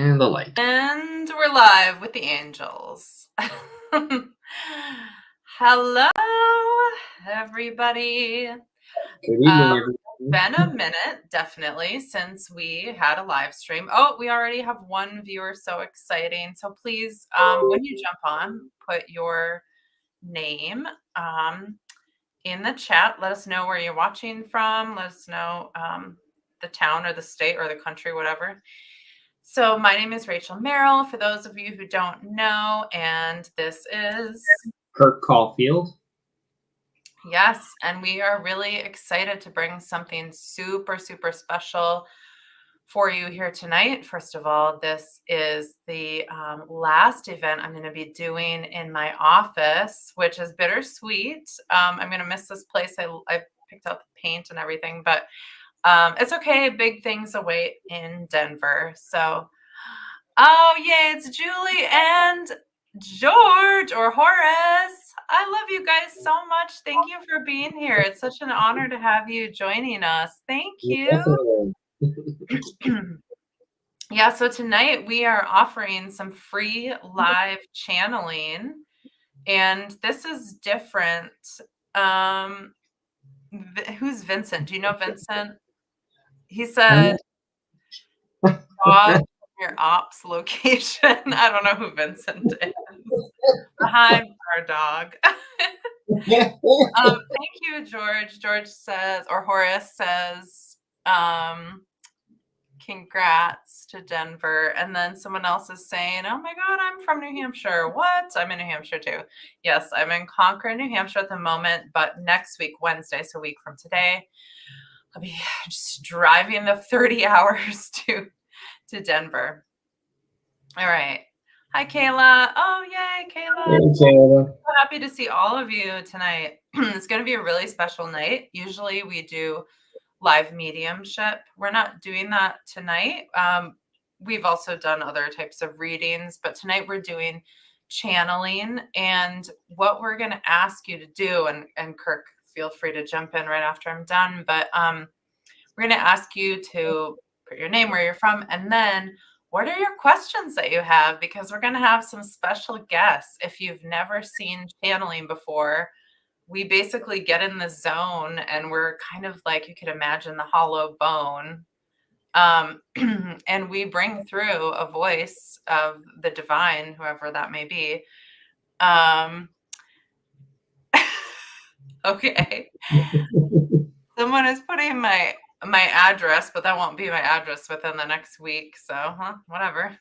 and the light. And we're live with the angels. Hello, everybody. Good evening, everyone. Been a minute, definitely, since we had a live stream. Oh, we already have one viewer, so exciting. So please, when you jump on, put your name in the chat. Let us know where you're watching from. Let us know the town or the state or the country, whatever. So my name is Rachel Merrill, for those of you who don't know, and this is Kirk Caulfield. Yes, and we are really excited to bring something super, super special for you here tonight. First of all, this is the last event I'm going to be doing in my office, which is bittersweet. I'm going to miss this place. I picked out the paint and everything, but it's okay. Big things await in Denver. So, oh, yay, it's Julie and George or Horace. I love you guys so much. Thank you for being here. It's such an honor to have you joining us. Thank you. Yeah, so tonight we are offering some free live channeling, and this is different. Who's Vincent? Do you know Vincent? He said, dog from your ops location. I don't know who Vincent is. Hi, our dog. Thank you, George. George says, or Horace says, congrats to Denver. And then someone else is saying, oh my God, I'm from New Hampshire. What? I'm in New Hampshire too. Yes, I'm in Concord, New Hampshire at the moment, but next week, Wednesday, so a week from today, I'll be just driving the 30 hours to Denver. All right. Hi, Kayla. Oh, yay, Kayla. Hey, Kayla. So happy to see all of you tonight. It's going to be a really special night. Usually we do live mediumship. We're not doing that tonight. We've also done other types of readings, but tonight we're doing channeling. And what we're going to ask you to do, and Kirk, feel free to jump in right after I'm done, but we're going to ask you to put your name, where you're from, and then what are your questions that you have? Because we're going to have some special guests. If you've never seen channeling before, we basically get in the zone and we're kind of like, you could imagine the hollow bone. And we bring through a voice of the divine, whoever that may be. Okay. Someone is putting my address, but that won't be my address within the next week. So, whatever.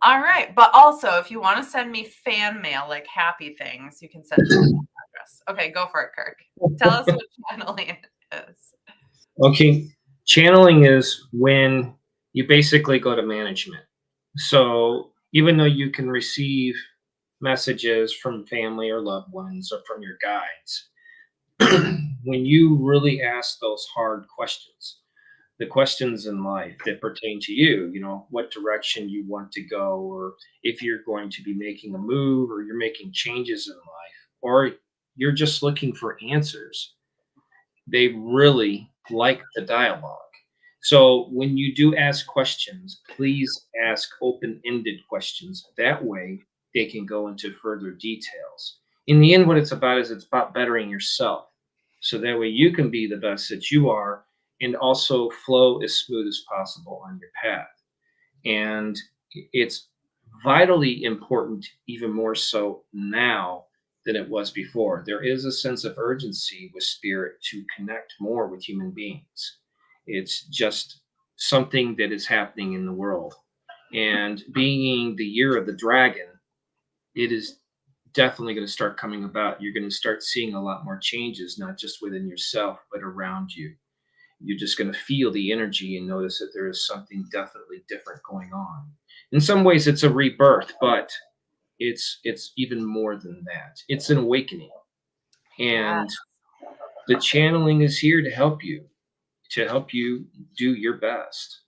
All right. But also, if you want to send me fan mail, like happy things, you can send it to that address. Okay, go for it, Kirk. Tell us what channeling is. Okay, channeling is when you basically go to management. So even though you can receive messages from family or loved ones or from your guides, when you really ask those hard questions, the questions in life that pertain to you, what direction you want to go, or if you're going to be making a move, or you're making changes in life, or you're just looking for answers, they really like the dialogue. So when you do ask questions, please ask open-ended questions. That way they can go into further details. In the end, what it's about bettering yourself. So that way you can be the best that you are and also flow as smooth as possible on your path. And it's vitally important, even more so now than it was before. There is a sense of urgency with spirit to connect more with human beings. It's just something that is happening in the world. And being the year of the dragon, it is definitely going to start coming about. You're going to start seeing a lot more changes, not just within yourself, but around you. You're just going to feel the energy and notice that there is something definitely different going on. In some ways, it's a rebirth, but it's even more than that. It's an awakening. And the channeling is here to help you do your best.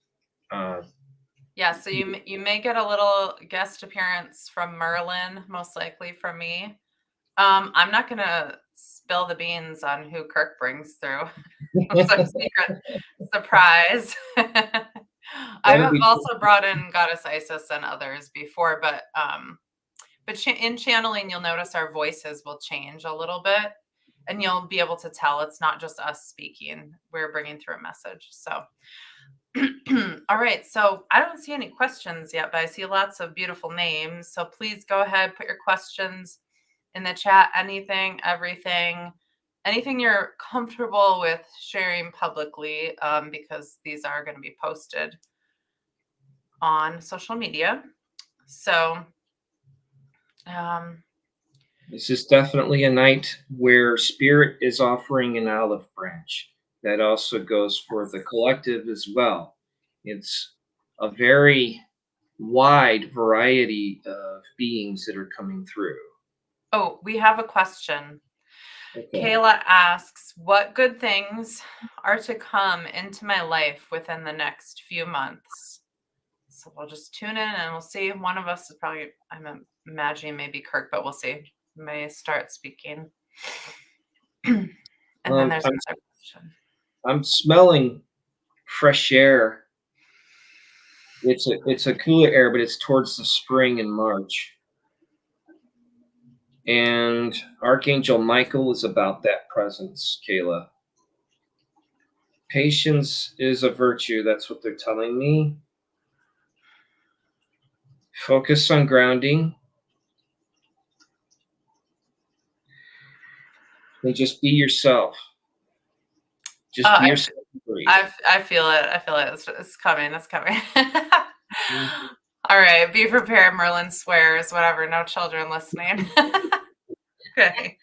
Yeah, so you may get a little guest appearance from Merlin, most likely from me. I'm not going to spill the beans on who Kirk brings through. Some secret surprise. I That'll have be also brought in Goddess Isis and others before, but in channeling, you'll notice our voices will change a little bit, and you'll be able to tell it's not just us speaking. We're bringing through a message. So, all right. So I don't see any questions yet, but I see lots of beautiful names. So please go ahead, put your questions in the chat. Anything, everything, anything you're comfortable with sharing publicly, because these are going to be posted on social media. So, this is definitely a night where Spirit is offering an olive branch. That also goes for the collective as well. It's a very wide variety of beings that are coming through. oh, we have a question. Okay. Kayla asks, what good things are to come into my life within the next few months? So we'll just tune in and we'll see. One of us is probably, I'm imagining maybe Kirk, but we'll see. May start speaking. And then there's another question. I'm smelling fresh air. It's a cooler air, but it's towards the spring in March. And Archangel Michael is about that presence, Kayla. Patience is a virtue. That's what they're telling me. Focus on grounding. And just be yourself. Just be yourself. I feel it. I feel it. It's coming. It's coming. All right. Be prepared. Merlin swears. Whatever. No children listening. Okay.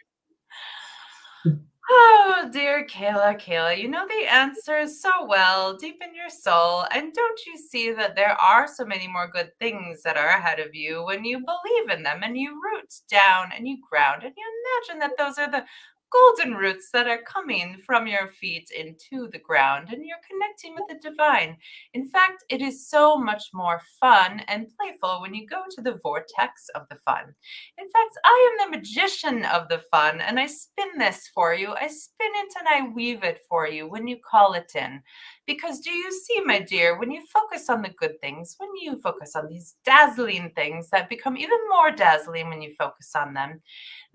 Oh, dear Kayla, you know the answers so well, deep in your soul. And don't you see that there are so many more good things that are ahead of you when you believe in them and you root down and you ground and you imagine that those are the golden roots that are coming from your feet into the ground and you're connecting with the divine. In fact, it is so much more fun and playful when you go to the vortex of the fun. In fact, I am the magician of the fun, and I spin this for you. I spin it and I weave it for you when you call it in. Because do you see, my dear, when you focus on the good things, when you focus on these dazzling things that become even more dazzling when you focus on them,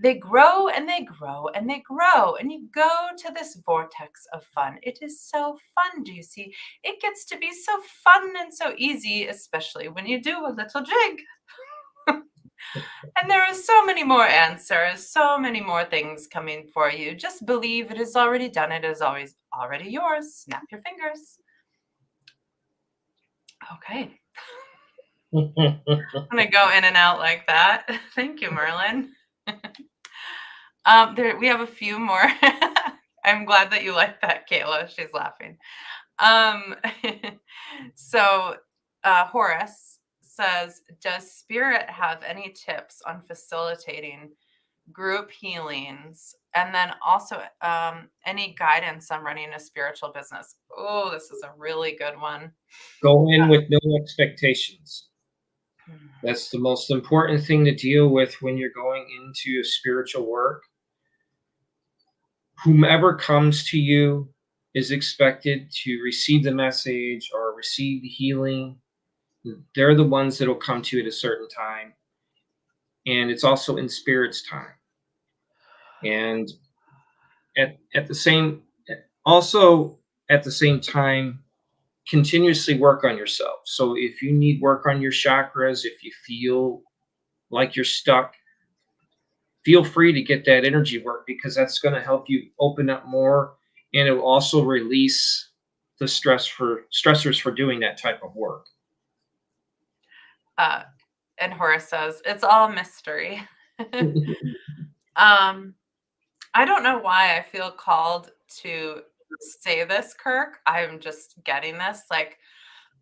they grow and they grow and they grow, and you go to this vortex of fun. It is so fun, do you see? It gets to be so fun and so easy, especially when you do a little jig. And there are so many more answers, so many more things coming for you. Just believe it is already done. It is always already yours. Snap your fingers. Okay. I'm going to go in and out like that. Thank you, Merlin. We have a few more. I'm glad that you like that, Kayla. She's laughing. So Horace says, does Spirit have any tips on facilitating group healings? And then also any guidance on running a spiritual business? Oh, this is a really good one. Go in with no expectations. That's the most important thing to deal with when you're going into spiritual work. Whomever comes to you is expected to receive the message or receive the healing. They're the ones that will come to you at a certain time. And it's also in Spirit's time. And at the same time, continuously work on yourself. So if you need work on your chakras, if you feel like you're stuck, feel free to get that energy work, because that's going to help you open up more, and it will also release the stressors for doing that type of work. And Horace says, it's all mystery. I don't know why I feel called to say this, Kirk. I'm just getting this, like,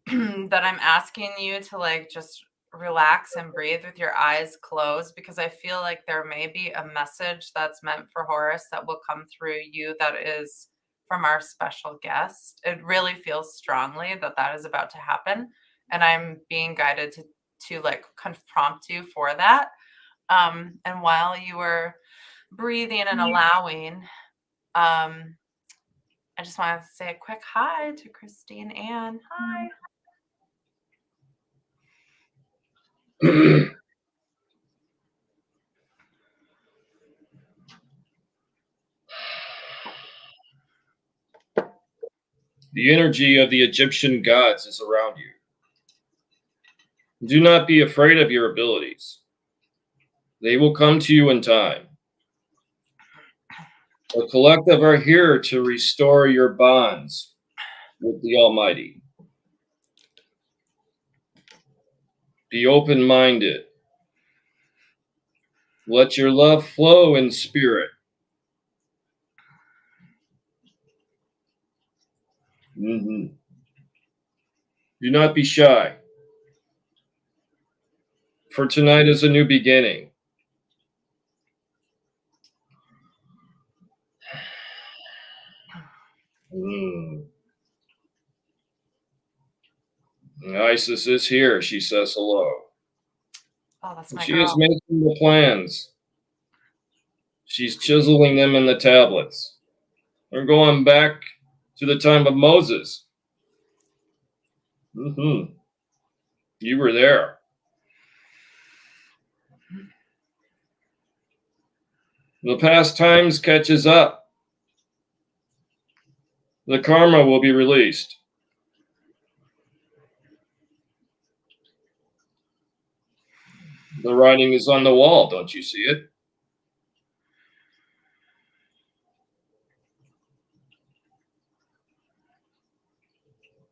that I'm asking you to, like, just relax and breathe with your eyes closed, because I feel like there may be a message that's meant for Horace that will come through you that is from our special guest. It really feels strongly that that is about to happen, and I'm being guided to like kind of prompt you for that. And while you were breathing and allowing, I just want to say a quick hi to Christine Ann. Hi. The energy of the Egyptian gods is around you. Do not be afraid of your abilities. They will come to you in time. The collective are here to restore your bonds with the Almighty. Be open minded. Let your love flow in spirit. Mhm. Do not be shy, for tonight is a new beginning. Mm. Isis is here. She says hello. Oh, that's my She is girl. making the plans. She's chiseling them in the tablets. We're going back to the time of Moses. Mm-hmm. You were there. The past times catches up. The karma will be released. The writing is on the wall. Don't you see it?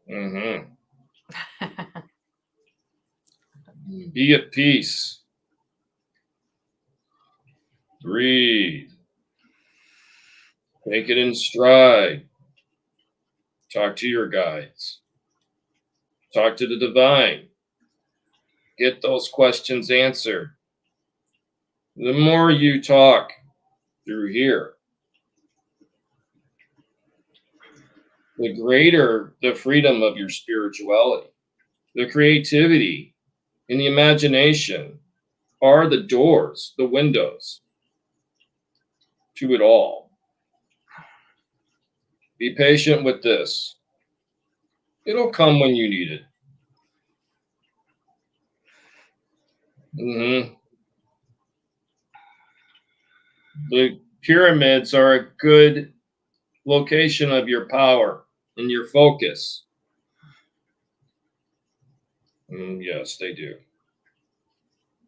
Mm-hmm. Be at peace. Breathe. Take it in stride. Talk to your guides. Talk to the divine. Get those questions answered. The more you talk through here, the greater the freedom of your spirituality. The creativity and the imagination are the doors, the windows to it all. Be patient with this. It'll come when you need it. Hmm. The pyramids are a good location of your power and your focus. Yes, they do.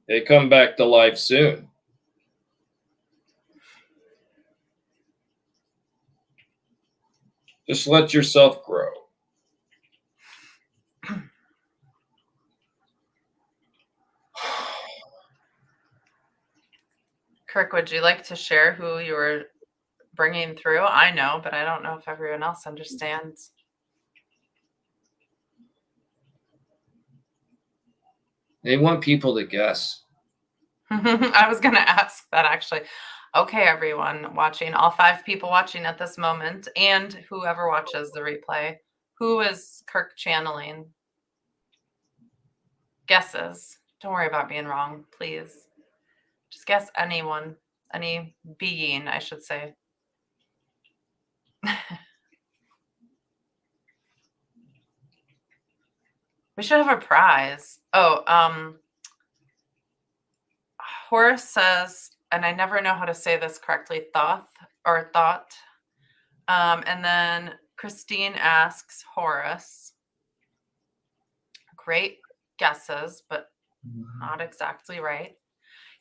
They come back to life soon. Just let yourself grow. Kirk, would you like to share who you were bringing through? I know, but I don't know if everyone else understands. They want people to guess. I was going to ask that actually. Okay, everyone watching, all 5 people watching at this moment, and whoever watches the replay, who is Kirk channeling? Guesses. Don't worry about being wrong, please. Just guess anyone, any being, I should say. We should have a prize. Oh, Horace says, and I never know how to say this correctly, thought. And then Christine asks Horace. Great guesses, but not exactly right.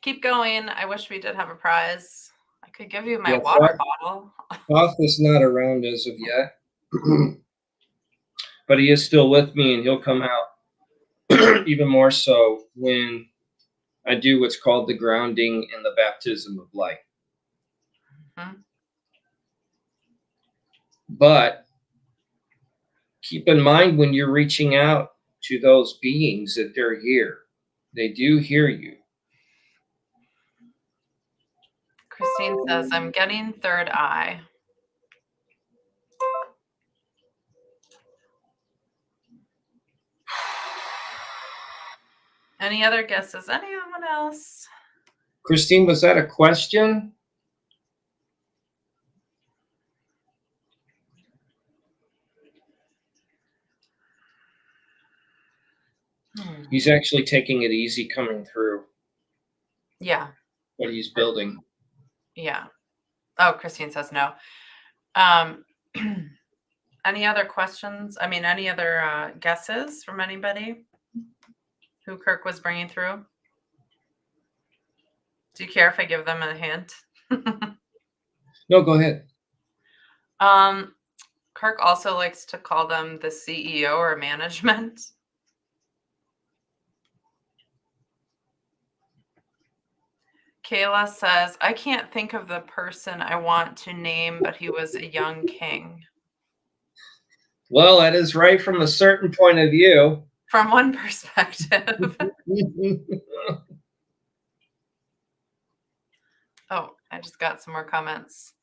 Keep going. I wish we did have a prize. I could give you my water bottle. Hoth is not around as of yet, but he is still with me, and he'll come out even more so when I do what's called the grounding and the baptism of light. Mm-hmm. But keep in mind when you're reaching out to those beings that they're here, they do hear you. Christine says, I'm getting third eye. Any other guesses? Anyone else? Christine, was that a question? He's actually taking it easy coming through Yeah. what he's building. Yeah. Oh, Christine says no. Any other questions? I mean, any other guesses from anybody who Kirk was bringing through? Do you care if I give them a hint? No, go ahead. Kirk also likes to call them the CEO or management. Kayla says, I can't think of the person I want to name, but he was a young king. Well, that is right from a certain point of view. From one perspective. Oh, I just got some more comments.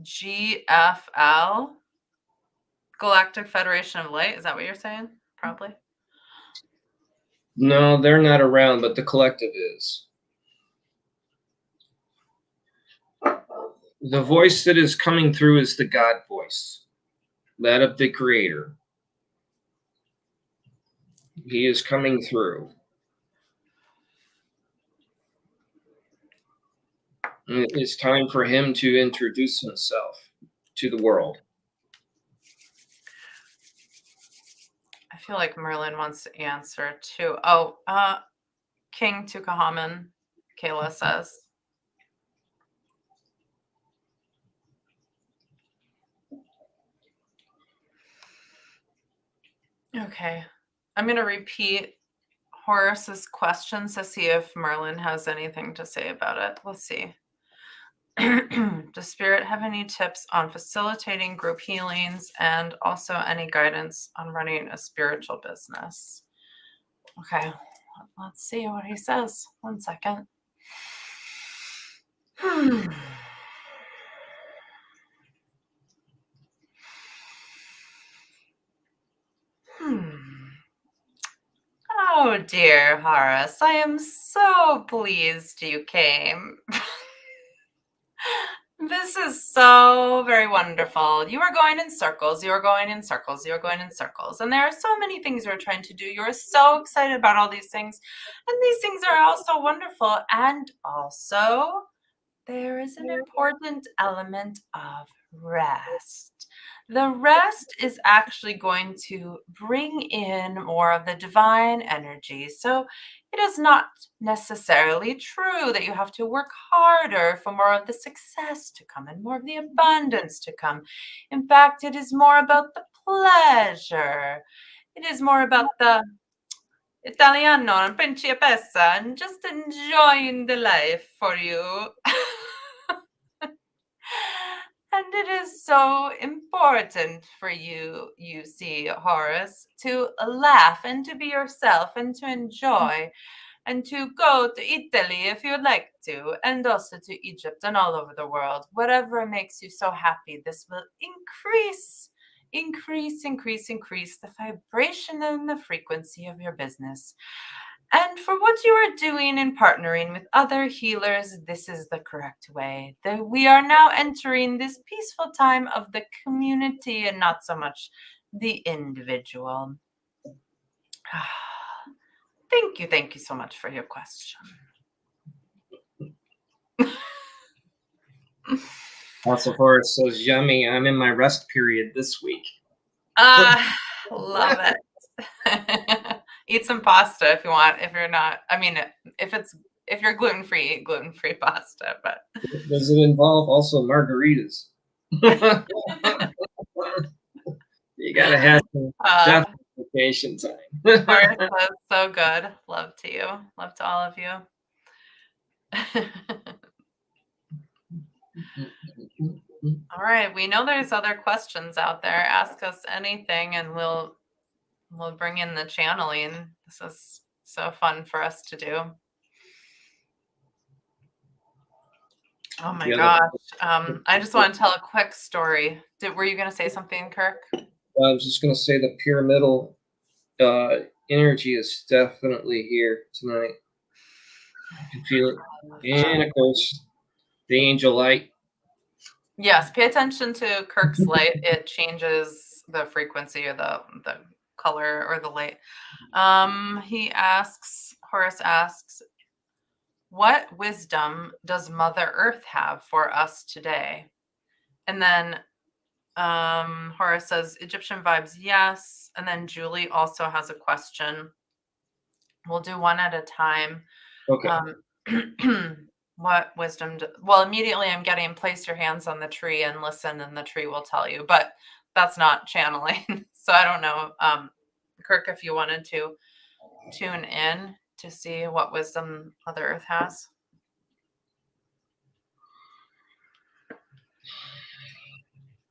GFL, Galactic Federation of Light. Is that what you're saying? Probably. No, they're not around, but the collective is. The voice that is coming through is the God voice, that of the Creator. He is coming through. It's time for him to introduce himself to the world. I feel like Merlin wants to answer too. Oh, King Tukahamen, Kayla says. Okay. I'm going to repeat Horace's questions to see if Merlin has anything to say about it. Let's see. Does Spirit have any tips on facilitating group healings and also any guidance on running a spiritual business? Okay, let's see what he says. 1 second. Oh dear, Horace, I am so pleased you came. This is so very wonderful. You are going in circles. You are going in circles. You are going in circles. And there are so many things you're trying to do. You are so excited about all these things. And these things are also wonderful. And also, there is an important element of rest. The rest is actually going to bring in more of the divine energy. So it is not necessarily true that you have to work harder for more of the success to come and more of the abundance to come. In fact, it is more about the pleasure. It is more about the Italiano and principessa and just enjoying the life for you. And it is so important for you, you see, Horace, to laugh and to be yourself and to enjoy and to go to Italy if you'd like to, and also to Egypt and all over the world. Whatever makes you so happy, this will increase the vibration and the frequency of your business. And for what you are doing in partnering with other healers, this is the correct way. We are now entering this peaceful time of the community and not so much the individual. Thank you so much for your question. Also, Horace says, yummy, I'm in my rest period this week. Love it. Eat some pasta if you want. If you're not, I mean, if you're gluten-free, eat gluten-free pasta. But does it involve also margaritas? You gotta have some justification time. Horace was so good. Love to you. Love to all of you. All right. We know there's other questions out there. Ask us anything and we'll bring in the channeling. This is so fun for us to do. Oh my gosh. I just want to tell a quick story. Were you going to say something, Kirk? I was just going to say the pyramidal energy is definitely here tonight. I can feel it. And of course, the angel light. Yes, pay attention to Kirk's light. It changes the frequency or the color or the light. Horace asks, what wisdom does Mother Earth have for us today? And then Horace says, Egyptian vibes, yes. And then Julie also has a question. We'll do one at a time. Okay. What wisdom? Well, immediately I'm getting place your hands on the tree and listen, and the tree will tell you. But that's not channeling, so I don't know, Kirk, if you wanted to tune in to see what wisdom Mother Earth has.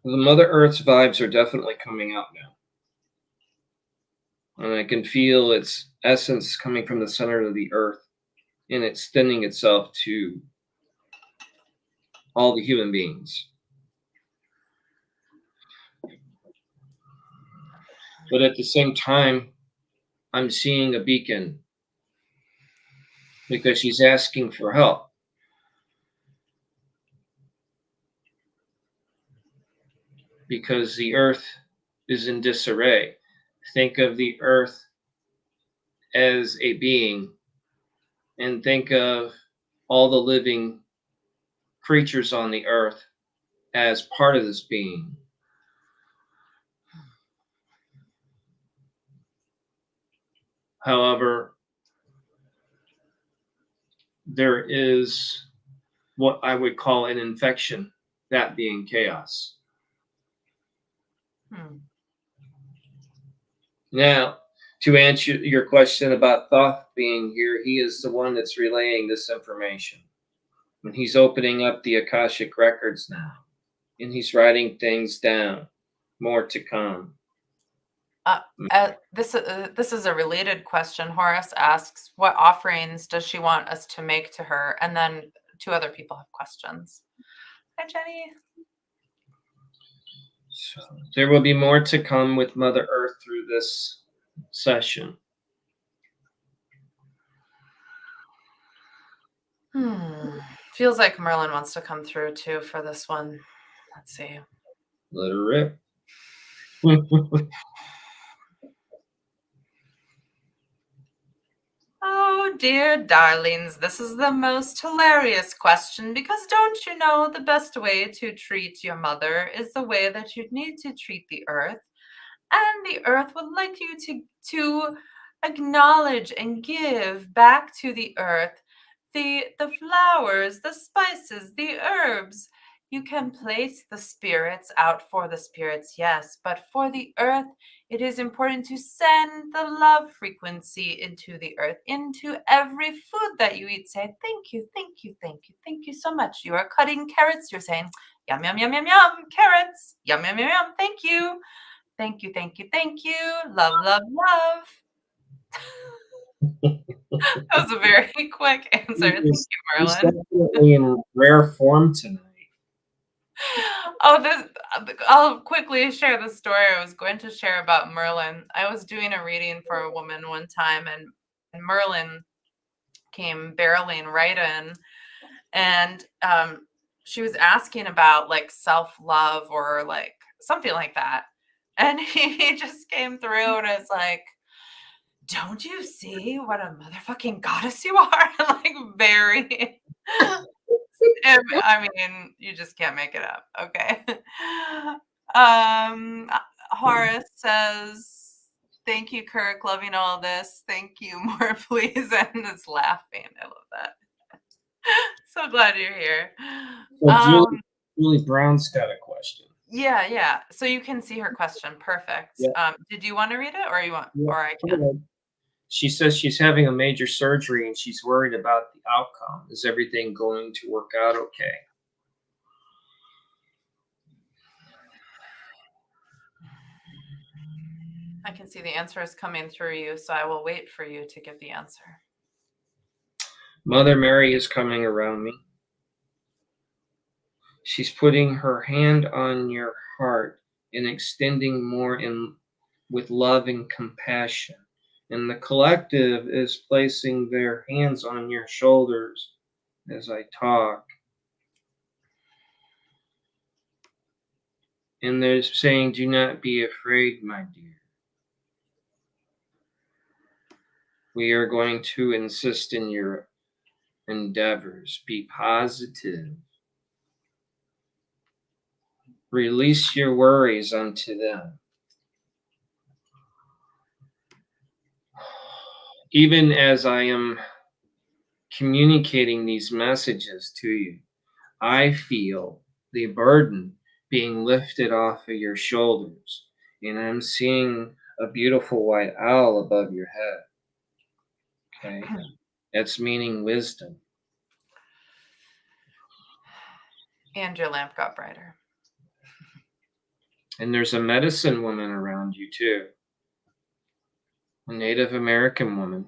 The Mother Earth's vibes are definitely coming out now. And I can feel its essence coming from the center of the earth and extending itself to all the human beings. But at the same time, I'm seeing a beacon because she's asking for help. Because the earth is in disarray. Think of the earth as a being and think of all the living creatures on the earth as part of this being. However, there is what I would call an infection, that being chaos. Now, to answer your question about Thoth being here, he is the one that's relaying this information. And he's opening up the Akashic records now. And he's writing things down. More to come. This is a related question. Horace asks, what offerings does she want us to make to her? And then two other people have questions. Hi, Jenny. So there will be more to come with Mother Earth through this session. Feels like Merlin wants to come through too for this one. Let's see. Let her rip. Oh, dear darlings, this is the most hilarious question because don't you know the best way to treat your mother is the way that you'd need to treat the earth? And the earth would like you to acknowledge and give back to the earth the flowers, the spices, the herbs. You can place the spirits out for the spirits, yes, but for the earth, it is important to send the love frequency into the earth, into every food that you eat. Say, thank you, thank you, thank you, thank you so much. You are cutting carrots. You're saying, yum, yum, yum, yum, yum, carrots, yum, yum, yum, yum, thank you. Thank you, thank you, thank you. Love, love, love. That was a very quick answer. Thank you, He's Merlin. definitely in rare form tonight. Oh, I'll quickly share the story I was going to share about Merlin. I was doing a reading for a woman one time, and Merlin came barreling right in, and she was asking about like self-love or like something like that. And he just came through and it's like, don't you see what a motherfucking goddess you are? Like very I mean, you just can't make it up. Okay. Horace says, thank you, Kirk. Loving all this. Thank you. More, please. And is laughing. I love that. So glad you're here. So Julie Brown's got a question. Yeah. So you can see her question. Perfect. Yeah. Did you want to read it or you want Yeah. or I can? She says she's having a major surgery and she's worried about the outcome. Is everything going to work out okay? I can see the answer is coming through you, so I will wait for you to give the answer. Mother Mary is coming around me. She's putting her hand on your heart and extending more with love and compassion. And the collective is placing their hands on your shoulders as I talk. And they're saying, do not be afraid, my dear. We are going to insist in your endeavors. Be positive. Release your worries unto them. Even as I am communicating these messages to you, I feel the burden being lifted off of your shoulders, and I'm seeing a beautiful white owl above your head. Okay, that's meaning wisdom. And your lamp got brighter. And there's a medicine woman around you too, a Native American woman.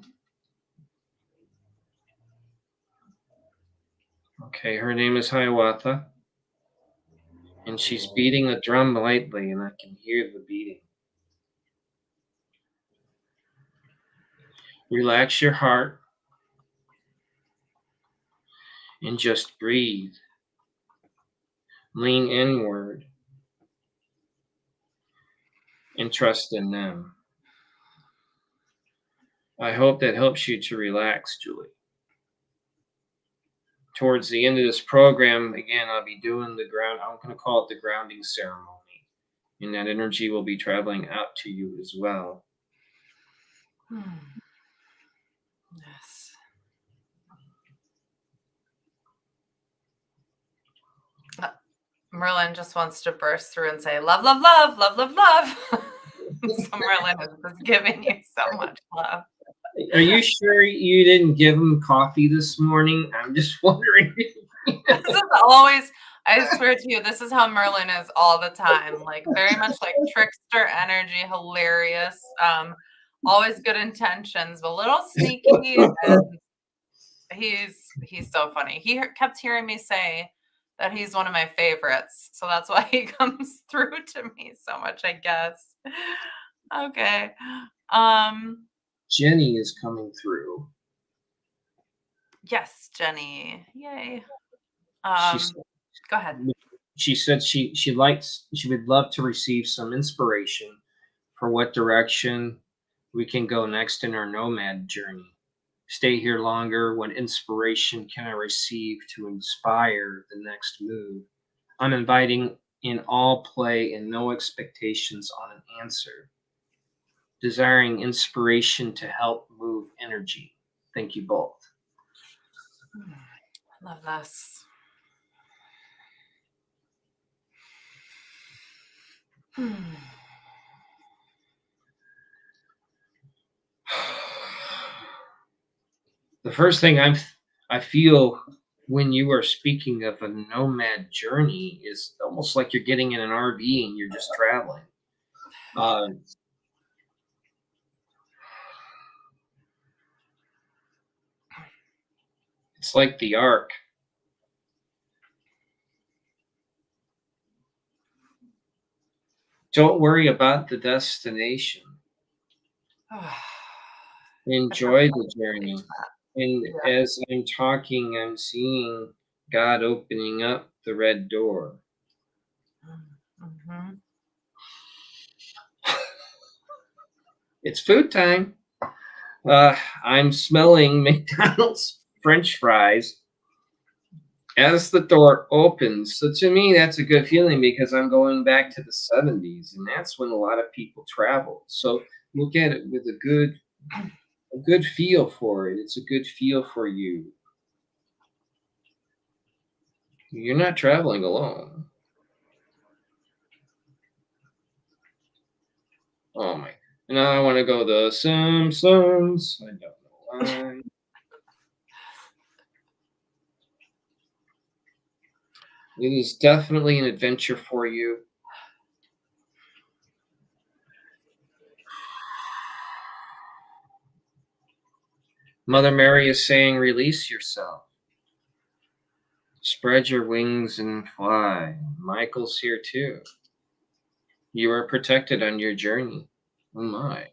Okay, her name is Hiawatha, and she's beating a drum lightly, and I can hear the beating. Relax your heart and just breathe. Lean inward and trust in them. I hope that helps you to relax, Julie. Towards the end of this program, again, I'll be doing I'm going to call it the grounding ceremony. And that energy will be traveling out to you as well. Yes. Merlin just wants to burst through and say, love, love, love, love, love, love. So Merlin is just giving you so much love. Are you sure you didn't give him coffee this morning? I'm just wondering. This is always, I swear to you, this is how Merlin is all the time. Like very much like trickster energy, hilarious, always good intentions, but a little sneaky. And he's so funny. He kept hearing me say that he's one of my favorites. So that's why he comes through to me so much, I guess. Okay. Jenny is coming through. Yes, Jenny. Yay. Go ahead. She said she would love to receive some inspiration for what direction we can go next in our nomad journey. Stay here longer. What inspiration can I receive to inspire the next move? I'm inviting in all play and no expectations on an answer. Desiring inspiration to help move energy. Thank you both. Love this. The first thing I feel when you are speaking of a nomad journey is almost like you're getting in an RV and you're just traveling. It's like the Ark. Don't worry about the destination. Enjoy the journey. And as I'm talking, I'm seeing God opening up the red door. Mm-hmm. It's food time. I'm smelling McDonald's French fries as the door opens. So to me, that's a good feeling because I'm going back to the 70s, and that's when a lot of people traveled. So look at it with a good feel for it. It's a good feel for you. You're not traveling alone. Oh my. Now I want to go the Simpsons. I don't know why. It is definitely an adventure for you. Mother Mary is saying, release yourself. Spread your wings and fly. Michael's here too. You are protected on your journey. Oh my.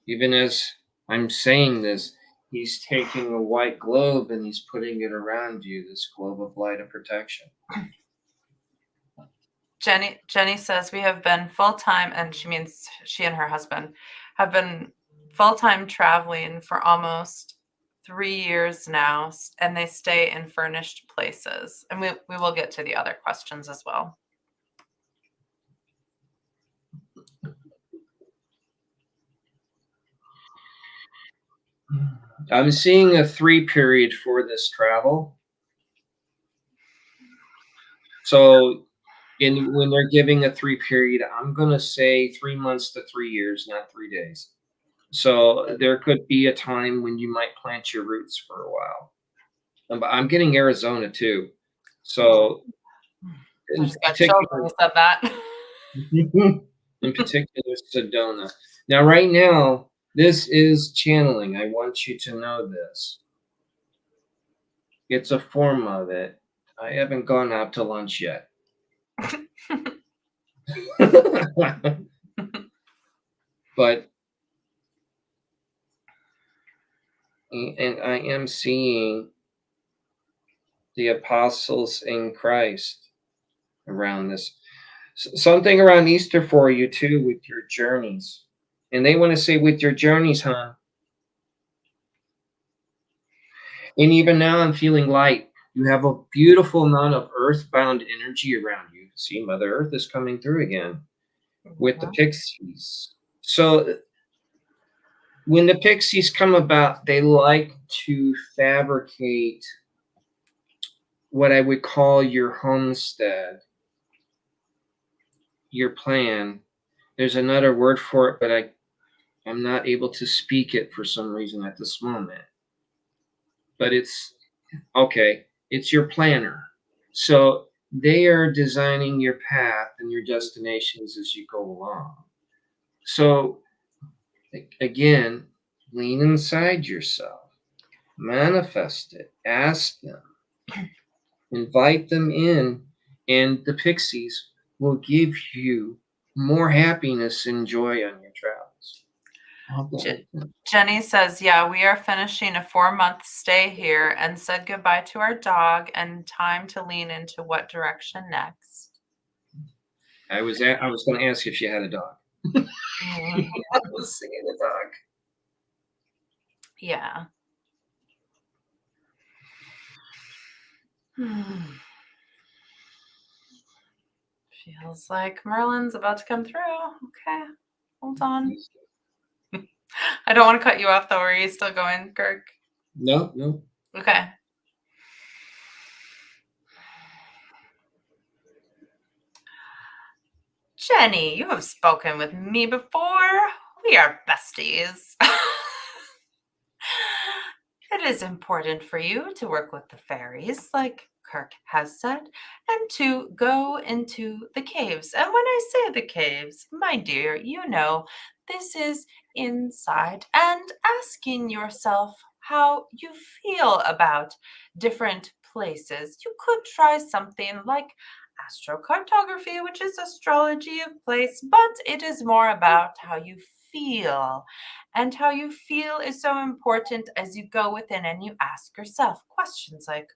Even as I'm saying this, he's taking a white globe and he's putting it around you, this globe of light of protection. Jenny says we have been full-time, and she means she and her husband have been full-time traveling for almost 3 years now, and they stay in furnished places. And we will get to the other questions as well. I'm seeing a 3 period for this travel. So when they're giving a 3 period, I'm gonna say 3 months to 3 years, not 3 days. So there could be a time when you might plant your roots for a while. But I'm getting Arizona too. So I in just got chills when you said that. in particular, Sedona. Now, right now, this is channeling. I want you to know this. It's a form of it. I haven't gone out to lunch yet. But and I am seeing the apostles in Christ around this. Something around Easter for you too with your journeys. And they want to say with your journeys, huh? And even now I'm feeling light. You have a beautiful amount of earthbound energy around you. See, Mother Earth is coming through again with the pixies. So when the pixies come about, they like to fabricate what I would call your homestead, your plan. There's another word for it, but I'm not able to speak it for some reason at this moment. But it's okay, it's your planner. So they are designing your path and your destinations as you go along. So again, lean inside yourself, manifest it, ask them, invite them in, and the pixies will give you more happiness and joy on your travels. Jenny says, yeah, we are finishing a 4-month stay here and said goodbye to our dog and time to lean into what direction next. I was going to ask if she had a dog. I was singing a dog. Yeah. Feels like Merlin's about to come through. Okay, hold on. I don't want to cut you off though. Are you still going, Kirk? No. Okay. Jenny, you have spoken with me before. We are besties. It is important for you to work with the fairies, like Kirk has said, and to go into the caves. And when I say the caves, my dear, you know, this is inside and asking yourself how you feel about different places. You could try something like astrocartography, which is astrology of place, but it is more about how you feel. And how you feel is so important as you go within and you ask yourself questions like,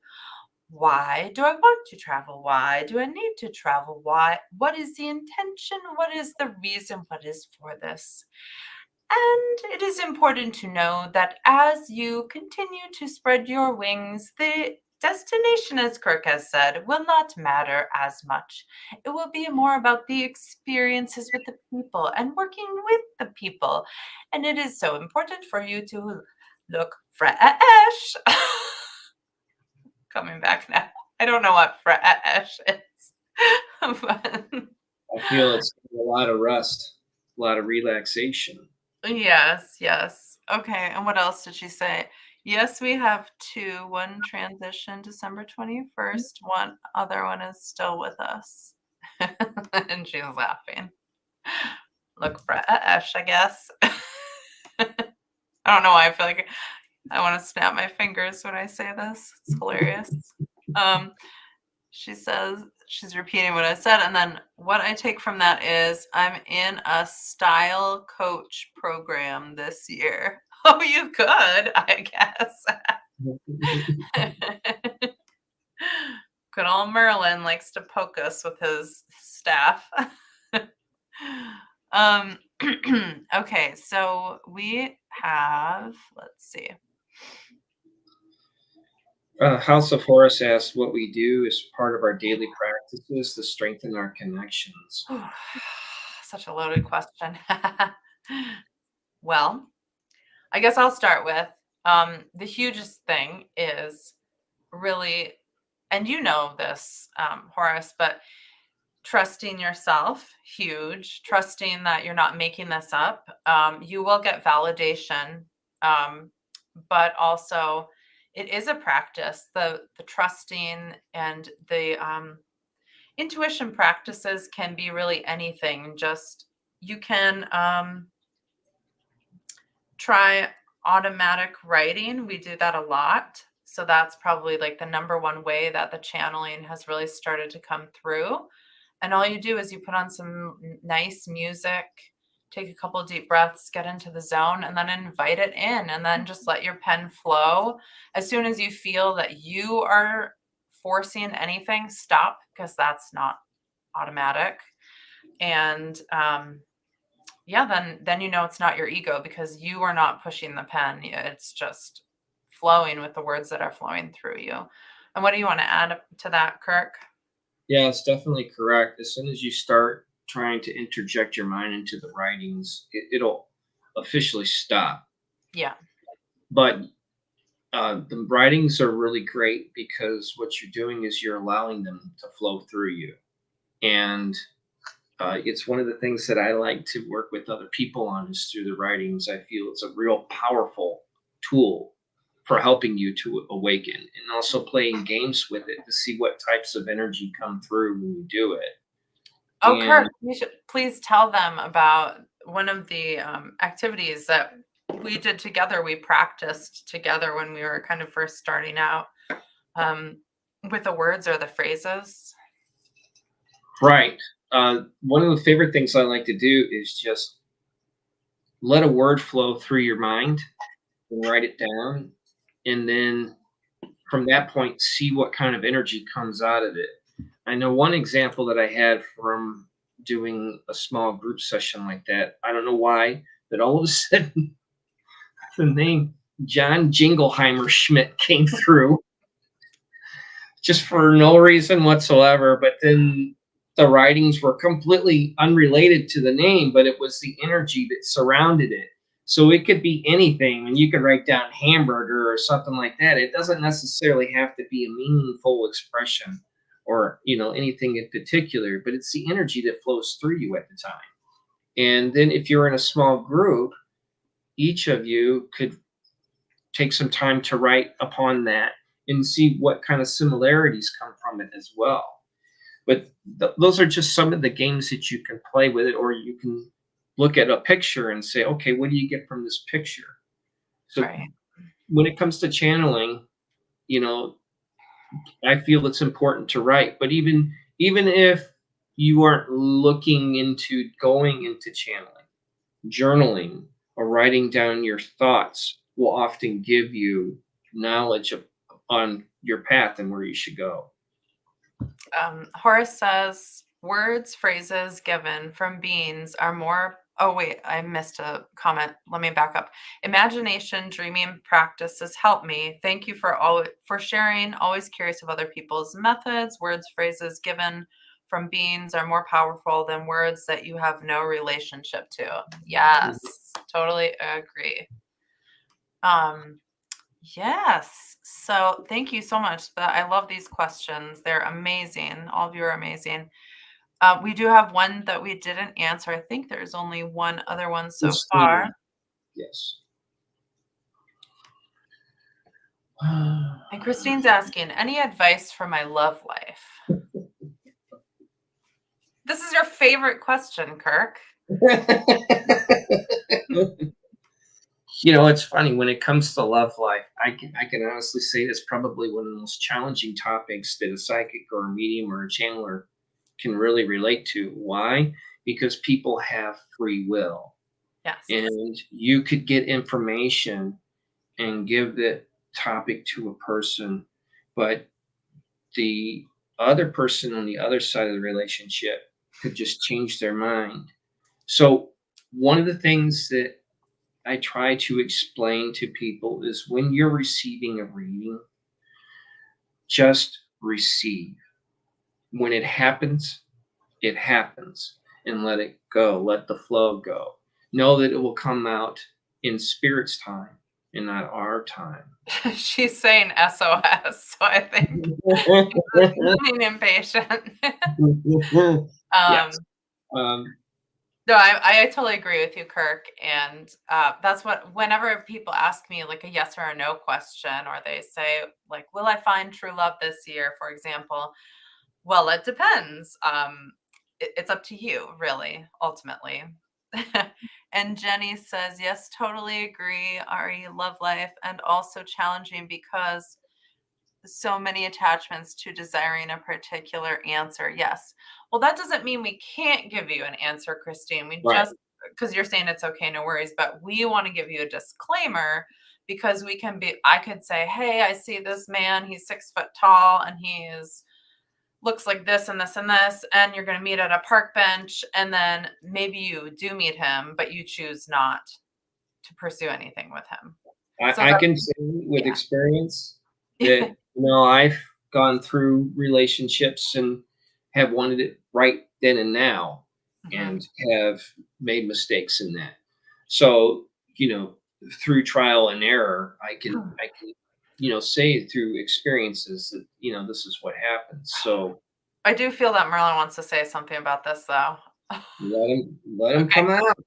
why do I want to travel? Why do I need to travel? Why? What is the intention? What is the reason? What is for this? And it is important to know that as you continue to spread your wings, the destination, as Kirk has said, will not matter as much. It will be more about the experiences with the people and working with the people. And it is so important for you to look fresh. Coming back now. I don't know what fresh is. But I feel it's a lot of rest, a lot of relaxation. yes. Okay, and what else did she say? Yes, we have 2. One transition December 21st. One other one is still with us. And she's laughing. Look fresh, I guess. I don't know why I feel like I want to snap my fingers when I say this. It's hilarious. She says she's repeating what I said, and then what I take from that is I'm in a style coach program this year. Oh, you could, I guess. Good old Merlin likes to poke us with his staff. um, okay, so we have, let's see. House of Horus asks what we do as part of our daily practices to strengthen our connections. Such a loaded question. Well, I guess I'll start with the hugest thing is really, and you know this, Horace, but trusting yourself, huge. Trusting that you're not making this up. You will get validation, but also it is a practice. The trusting and the intuition practices can be really anything. Just you can try automatic writing. We do that a lot. So that's probably like the number one way that the channeling has really started to come through. And all you do is you put on some nice music, take a couple of deep breaths, get into the zone, and then invite it in, and then just let your pen flow. As soon as you feel that you are forcing anything, stop, because that's not automatic. And yeah, then you know it's not your ego, because you are not pushing the pen. It's just flowing with the words that are flowing through you. And what do you want to add to that, Kirk? Yeah, it's definitely correct. As soon as you start trying to interject your mind into the writings, it'll officially stop. Yeah. But the writings are really great because what you're doing is you're allowing them to flow through you. And it's one of the things that I like to work with other people on is through the writings. I feel it's a real powerful tool for helping you to awaken and also playing games with it to see what types of energy come through when you do it. Oh, Kirk, And you should please tell them about one of the activities that we did together. We practiced together when we were kind of first starting out with the words or the phrases. right, one of the favorite things I like to do is just let a word flow through your mind and write it down, and then from that point, see what kind of energy comes out of it. I know one example that I had from doing a small group session like that. I don't know why, but all of a sudden, the name John Jingleheimer Schmidt came through just for no reason whatsoever. But then the writings were completely unrelated to the name, but it was the energy that surrounded it. So it could be anything, and you could write down hamburger or something like that. It doesn't necessarily have to be a meaningful expression or anything in particular, but it's the energy that flows through you at the time. And then if you're in a small group, each of you could take some time to write upon that and see what kind of similarities come from it as well. But those are just some of the games that you can play with it, or you can look at a picture and say, okay, what do you get from this picture? So Right. when it comes to channeling, you know, I feel it's important to write. But even if you aren't looking into going into channeling, journaling or writing down your thoughts will often give you knowledge on your path and where you should go. Horace says words, phrases given from beings are more. Oh, wait, I missed a comment. Let me back up. Imagination, dreaming practices help me. Thank you for sharing. Always curious of other people's methods. Words, phrases given from beings are more powerful than words that you have no relationship to. Yes, totally agree. Yes. So thank you so much. I love these questions. They're amazing. All of you are amazing. We do have one that we didn't answer. I think there's only one other one so far. Christina, yes. And Christine's asking, any advice for my love life? This is your favorite question, Kirk. It's funny when it comes to love life. I can honestly say that's probably one of the most challenging topics that a psychic or a medium or a channeler can really relate to. Why? Because people have free will, Yes. and you could get information and give the topic to a person, but the other person on the other side of the relationship could just change their mind. So, one of the things that I try to explain to people is when you're receiving a reading, just receive. When it happens, and let it go. Let the flow go. Know that it will come out in spirit's time and not our time. She's saying SOS, so I think he's getting impatient. Yes. um, Um, no, I totally agree with you, Kirk. And that's what, whenever people ask me like a yes or a no question, or they say, like, will I find true love this year, for example? Well, it depends. It's up to you, really, ultimately. And Jenny says, yes, totally agree. RE, love life, and also challenging because so many attachments to desiring a particular answer. Yes. Well, that doesn't mean we can't give you an answer, Christine. We right. just, because you're saying it's okay, no worries, but we want to give you a disclaimer because we can be, I could say, hey, I see this man, he's 6 foot tall and he is looks like this and this and this, and you're going to meet at a park bench, and then maybe you do meet him, but you choose not to pursue anything with him. So I can say with yeah. experience that I've gone through relationships and have wanted it right then and now, and have made mistakes in that. So through trial and error, I can say through experiences that this is what happens. So I do feel that Merlin wants to say something about this, though. let him Okay. come out.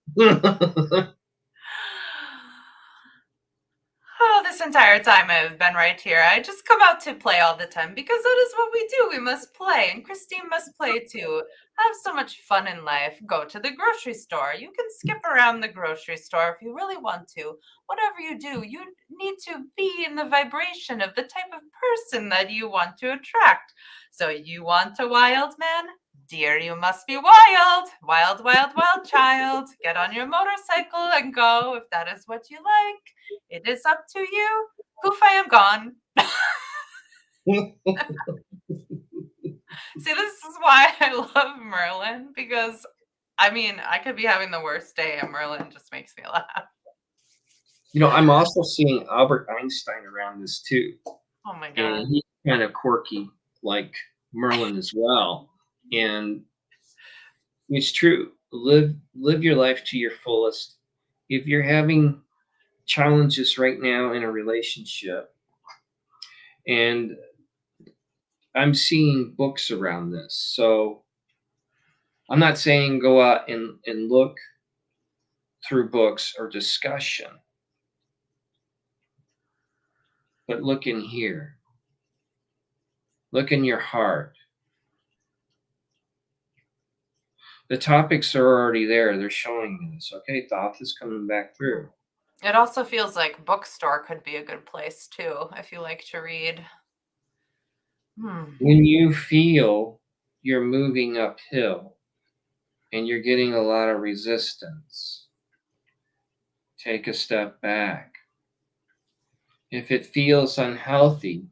Oh, this entire time I've been right here. I just come out to play all the time because that is what we do. We must play, and Christine must play too. Have so much fun in life. Go to the grocery store. You can skip around the grocery store if you really want to. Whatever you do, you need to be in the vibration of the type of person that you want to attract. So you want a wild man? Dear, you must be wild. Wild, wild, wild child. Get on your motorcycle and go if that is what you like. It is up to you. Poof, I am gone. See, this is why I love Merlin, because I mean, I could be having the worst day and Merlin just makes me laugh. I'm also seeing Albert Einstein around this too. Oh my God. And he's kind of quirky like Merlin as well. And it's true. Live your life to your fullest. If you're having challenges right now in a relationship, and I'm seeing books around this. So I'm not saying go out and look through books or discussion, but look in here. Look in your heart. The topics are already there. They're showing you this. Okay, thought is coming back through. It also feels like bookstore could be a good place too, if you like to read. When you feel you're moving uphill and you're getting a lot of resistance, take a step back. If it feels unhealthy,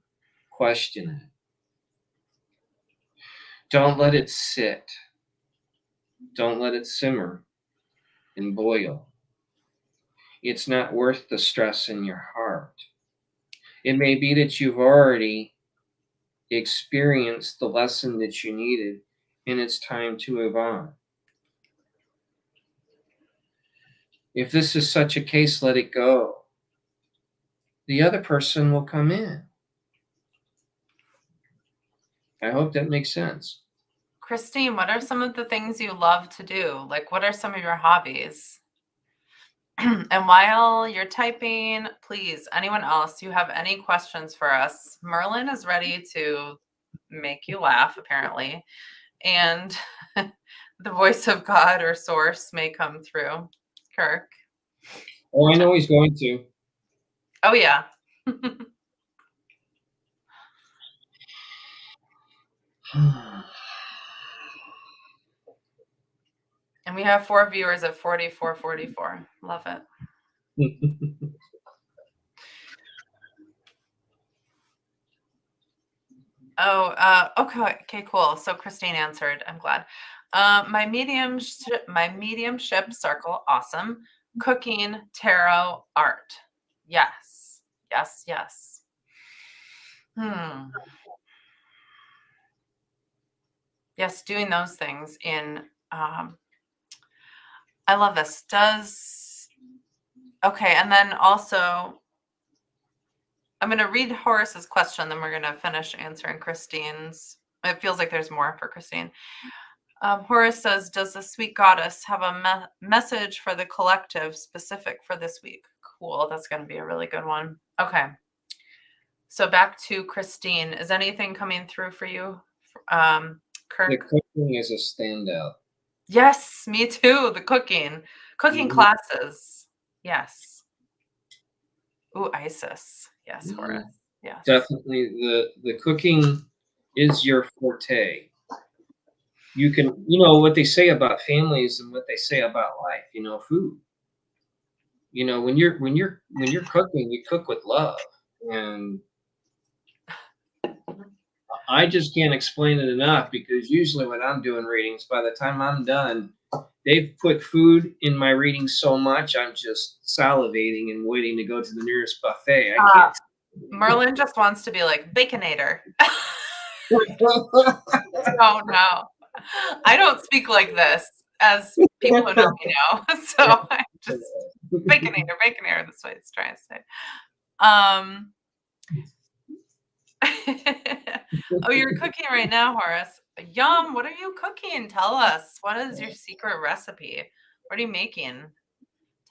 question it. Don't let it sit. Don't let it simmer and boil. It's not worth the stress in your heart. It may be that you've already experienced the lesson that you needed, and it's time to move on. If this is such a case, let it go. The other person will come in. I hope that makes sense. Christine, what are some of the things you love to do? Like, what are some of your hobbies? And while you're typing, please, anyone else, you have any questions for us? Merlin is ready to make you laugh, apparently. And the voice of God or source may come through. Kirk. Oh, I know he's going to. Oh, yeah. And we have 4 viewers at 4444. Love it. Oh, okay, cool. So Christine answered. I'm glad. My mediumship circle, awesome. Cooking, tarot, art. Yes. Yes, yes. Yes, doing those things in I love this. Okay, and then also I'm going to read Horace's question, then we're going to finish answering Christine's. It feels like there's more for Christine. Horace says, does the sweet goddess have a message for the collective specific for this week? Cool. That's going to be a really good one. Okay. So back to Christine. Is anything coming through for you, Kirk? The cooking is a standout. Yes, me too. The cooking classes. Yes. Ooh, Isis. Yes, Horace. Yes. Definitely the cooking is your forte. You can, what they say about families and what they say about life, food. When you're cooking, you cook with love. And I just can't explain it enough, because usually when I'm doing readings, by the time I'm done, they've put food in my readings so much, I'm just salivating and waiting to go to the nearest buffet. I can't. Merlin just wants to be like Baconator. Oh no, I don't speak like this, as people who know me know. So I just Baconator. That's what it's trying to say. Oh, you're cooking right now, Horace. Yum. What are you cooking? Tell us. What is your secret recipe? What are you making?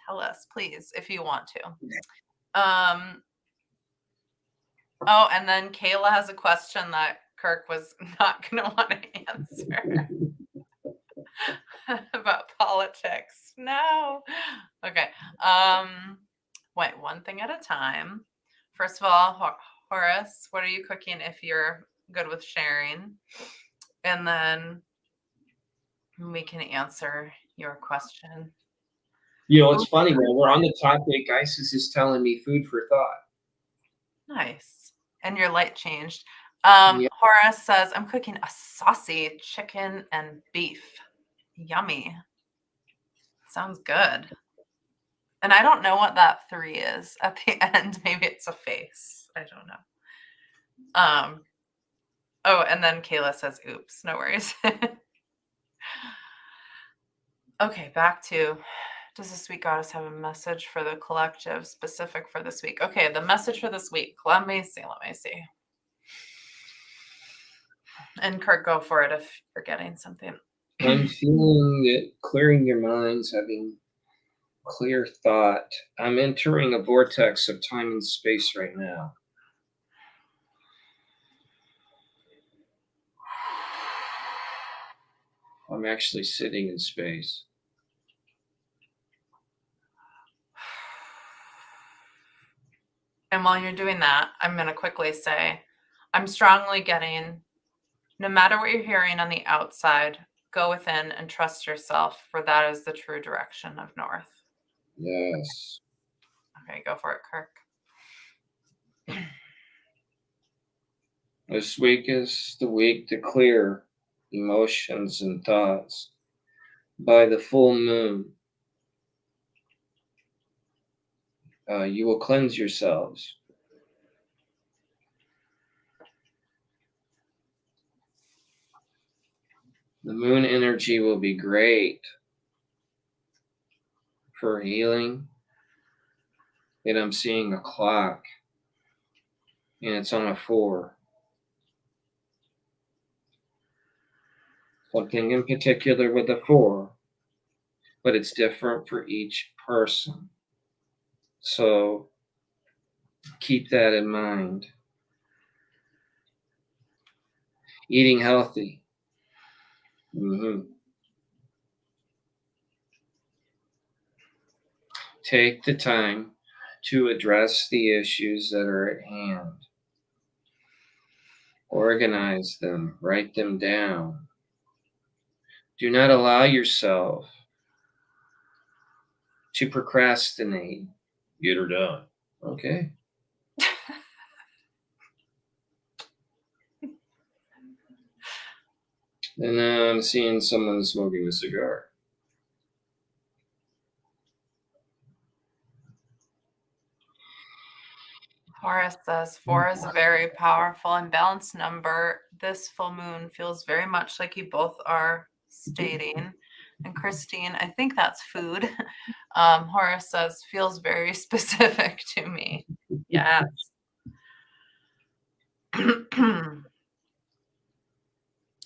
Tell us, please, if you want to. Oh, and then Kayla has a question that Kirk was not going to want to answer about politics. No. Okay. Wait, one thing at a time. First of all, Horace, what are you cooking if you're good with sharing? And then we can answer your question. It's funny, when we're on the topic, Isis is telling me food for thought. Nice. And your light changed. Horace says, I'm cooking a saucy chicken and beef. Yummy. Sounds good. And I don't know what that 3 is at the end. Maybe it's a face. I don't know. Oh, and then Kayla says, oops, no worries. Okay, back to, does the sweet goddess have a message for the collective specific for this week? Okay, the message for this week. Let me see. And Kirk, go for it if you're getting something. I'm feeling that clearing your minds, having clear thought. I'm entering a vortex of time and space right now. I'm actually sitting in space. And while you're doing that, I'm going to quickly say, I'm strongly getting, no matter what you're hearing on the outside, go within and trust yourself, for that is the true direction of north. Yes. Okay, go for it, Kirk. This week is the week to clear emotions and thoughts. By the full moon, you will cleanse yourselves. The moon energy will be great for healing. And I'm seeing a clock, and it's on a 4. Something in particular with the 4, but it's different for each person. So keep that in mind. Eating healthy. Take the time to address the issues that are at hand. Organize them, write them down. Do not allow yourself to procrastinate. Get her done. Okay. And now I'm seeing someone smoking a cigar. Horace says 4 is a very powerful and balanced number. This full moon feels very much like you both are stating. And Christine, I think that's food. Horace says feels very specific to me. Yes.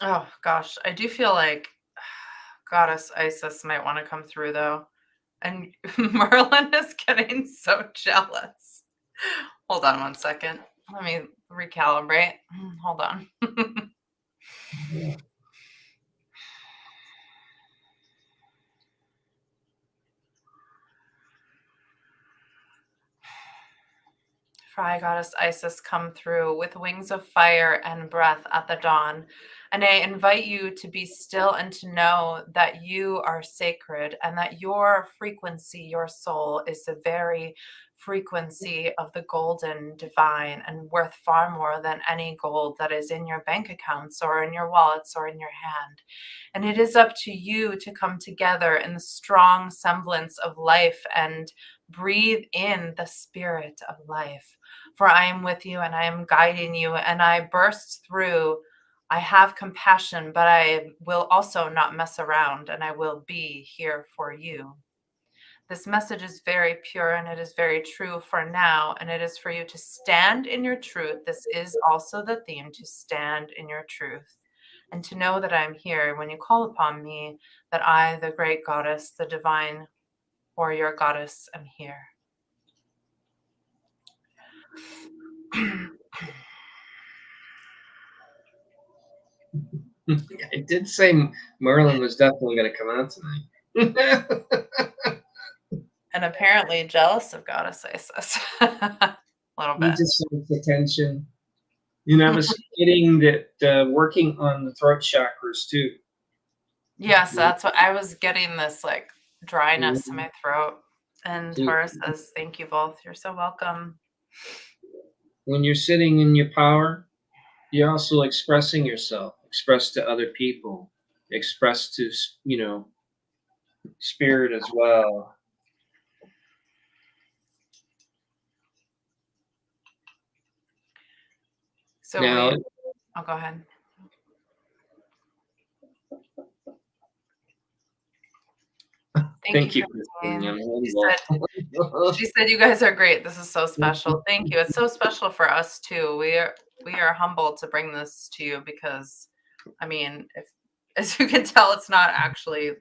Oh gosh, I do feel like Goddess Isis might want to come through though. And Merlin is getting so jealous. Hold on one second. Let me recalibrate. Hold on. Fry Goddess Isis come through with wings of fire and breath at the dawn. And I invite you to be still and to know that you are sacred and that your frequency, your soul, is the very frequency of the golden divine and worth far more than any gold that is in your bank accounts or in your wallets or in your hand. And it is up to you to come together in the strong semblance of life and breathe in the spirit of life. For I am with you and I am guiding you, and I burst through. I have compassion, but I will also not mess around, and I will be here for you. This message is very pure and it is very true for now, and it is for you to stand in your truth. This is also the theme, to stand in your truth and to know that I'm here when you call upon me, that I, the great goddess, the divine warrior goddess, am here. I did say Merlin was definitely going to come out tonight. And apparently jealous of Goddess Isis. A little He bit. just wants attention. You know, I was getting that working on the throat chakras too. Yes, that's what I was getting, this like dryness in my throat. And See, Taurus says, thank you both. You're so welcome. when you're sitting in your power, you're also expressing yourself, express to other people, express to, spirit as well. So Now, I'll go ahead. thank you, Christine. Christine. She said you guys are great. This is so special. Thank you. It's so special for us too. We are humbled to bring this to you because, I mean, if as you can tell, it's not actually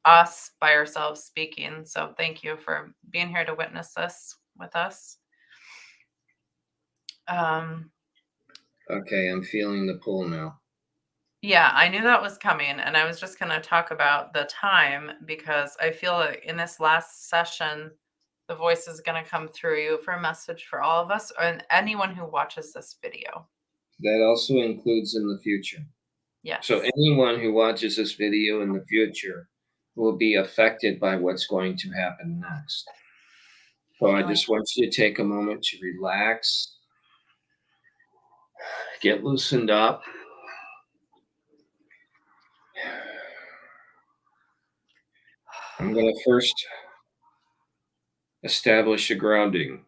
us by ourselves speaking. So thank you for being here to witness this with us. Okay, I'm feeling the pull now. Yeah, I knew that was coming, and I was just going to talk about the time because I feel like in this last session, the voice is going to come through you for a message for all of us and anyone who watches this video. That also includes in the future. Yes. So anyone who watches this video in the future will be affected by what's going to happen next. So I just want you to take a moment to relax, get loosened up. I'm going to first establish a grounding.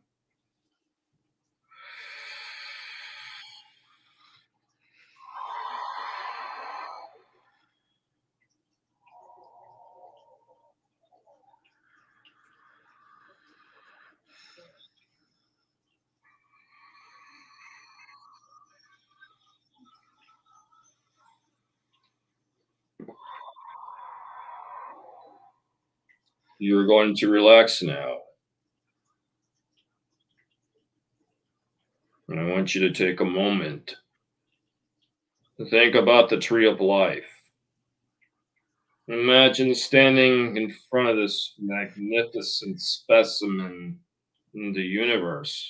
You're going to relax now. And I want you to take a moment to think about the tree of life. Imagine standing in front of this magnificent specimen in the universe.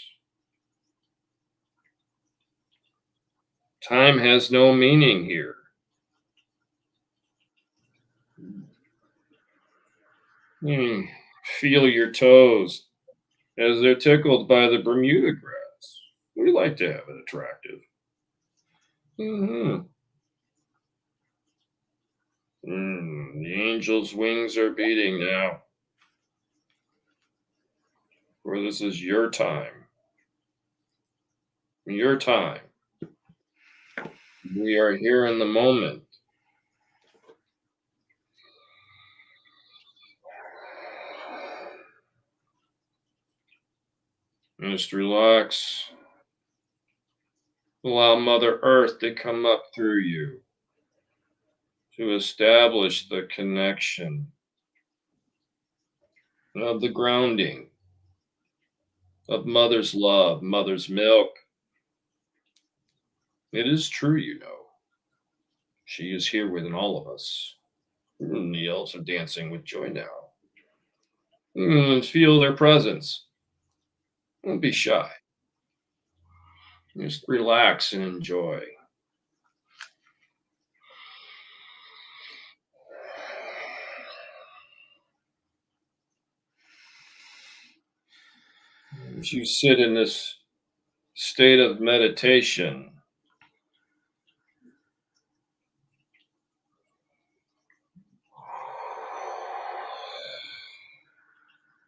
Time has no meaning here. Feel your toes as they're tickled by the Bermuda grass. We like to have it attractive. The angel's wings are beating now, for this is your time. Your time. We are here in the moment. Just relax. Allow Mother Earth to come up through you to establish the connection of the grounding of Mother's love, Mother's milk. It is true, you know. She is here within all of us. The elves are dancing with joy now. Feel their presence. Don't be shy. Just relax and enjoy. As you sit in this state of meditation,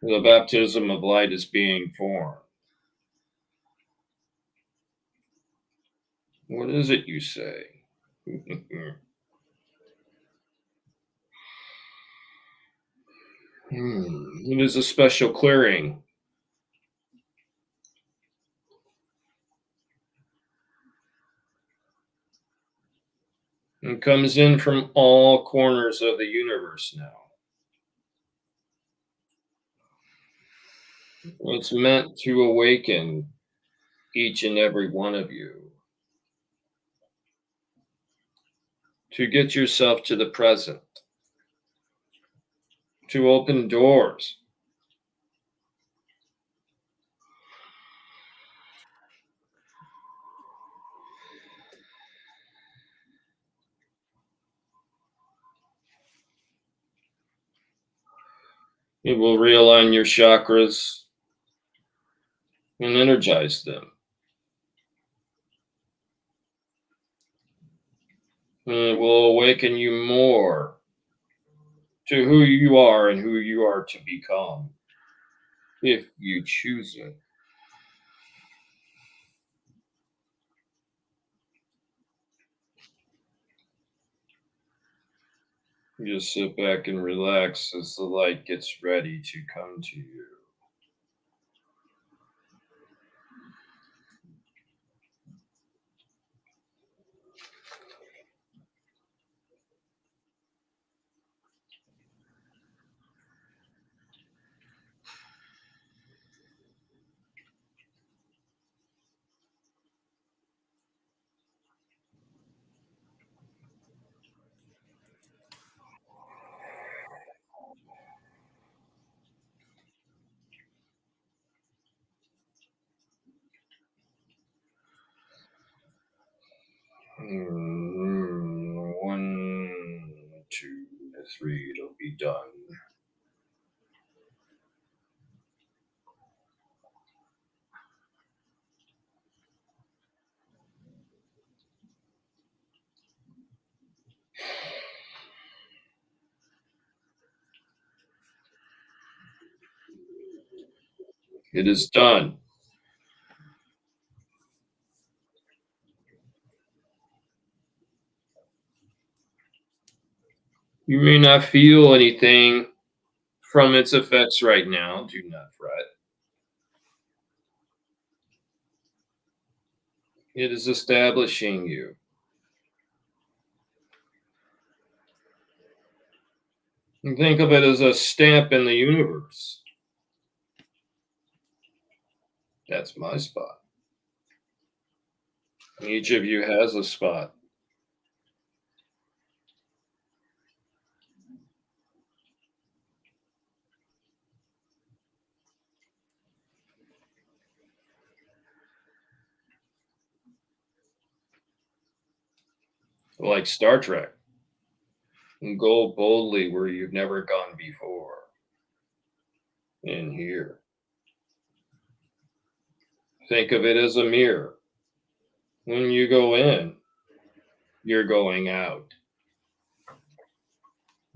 the baptism of light is being formed. What is it you say? It is a special clearing. It comes in from all corners of the universe now. It's meant to awaken each and every one of you to get yourself to the present, to open doors. It will realign your chakras and energize them. And it will awaken you more to who you are and who you are to become, if you choose it. Just sit back and relax as the light gets ready to come to you. One, two, three, it'll be done. It is done. You may not feel anything from its effects right now. Do not fret. It is establishing you. And think of it as a stamp in the universe. That's my spot. Each of you has a spot. Like Star Trek. And go boldly where you've never gone before. In here. Think of it as a mirror. When you go in, you're going out.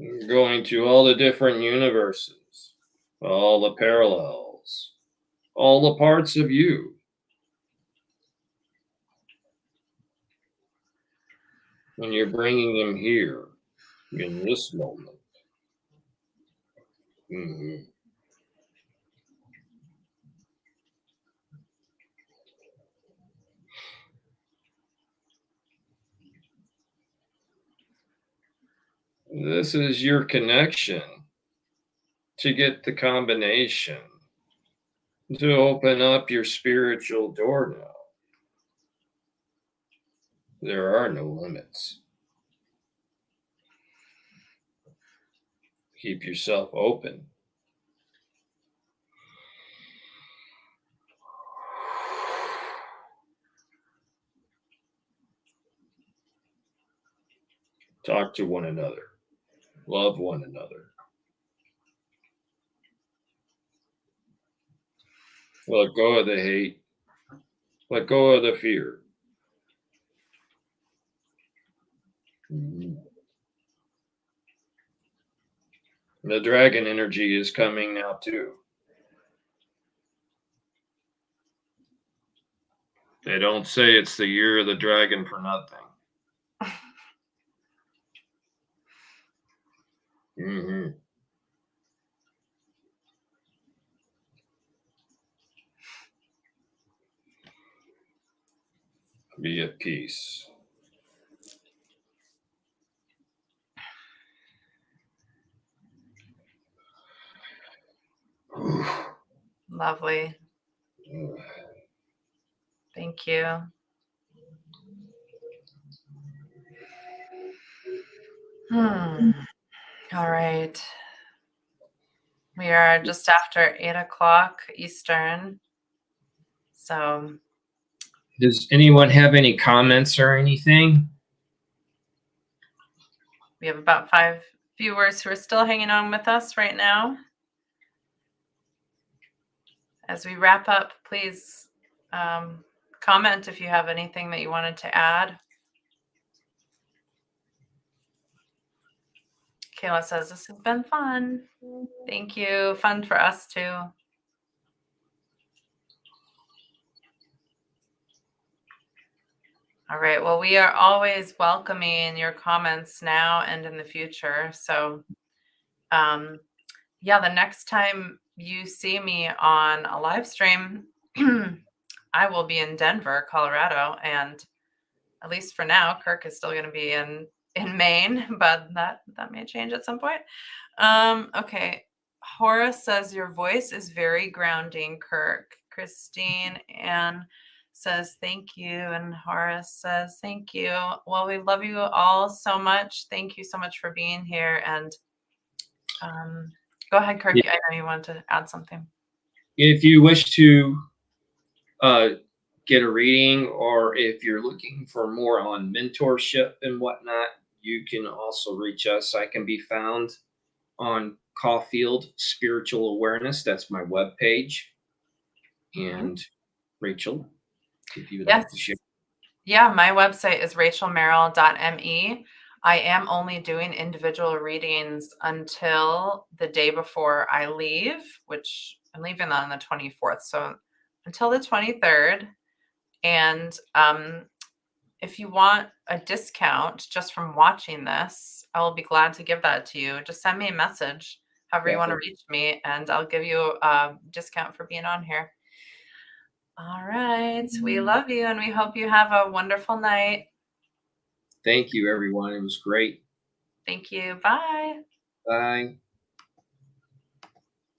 You're going to all the different universes, all the parallels, all the parts of you. And you're bringing them here in this moment. Mhm. This is your connection to get the combination to open up your spiritual door now. There are no limits. Keep yourself open. Talk to one another. Love one another. Let go of the hate. Let go of the fear. Mhm. The dragon energy is coming now, too. They don't say it's the year of the dragon for nothing. Hmm. Be at peace. Lovely. Thank you. All right. We are just after 8 o'clock Eastern. So Does anyone have any comments or anything? we have about 5 viewers who are still hanging on with us right now. As we wrap up, please comment if you have anything that you wanted to add. Kayla says, this has been fun. Thank you. Fun for us too. All right. Well, we are always welcoming your comments now and in the future. So, yeah, the next time you see me on a live stream, I will be in Denver, Colorado, and at least for now, Kirk is still going to be in Maine, but that may change at some point. Okay. Horace says your voice is very grounding, Kirk. Christine Ann says thank you, and Horace says thank you. Well, we love you all so much. Thank you so much for being here. And go ahead, Kirk. Yeah. I know you wanted to add something. If you wish to get a reading, or if you're looking for more on mentorship and whatnot, you can also reach us. I can be found on Caulfield Spiritual Awareness. That's my webpage. And Rachel, if you would like to share. Yeah, my website is rachelmerrill.me. I am only doing individual readings until the day before I leave, which I'm leaving on the 24th. So until the 23rd. And if you want a discount just from watching this, I will be glad to give that to you. Just send me a message, however you want to reach me, and I'll give you a discount for being on here. All right. We love you, and we hope you have a wonderful night. Thank you, everyone. It was great. Thank you. Bye. Bye.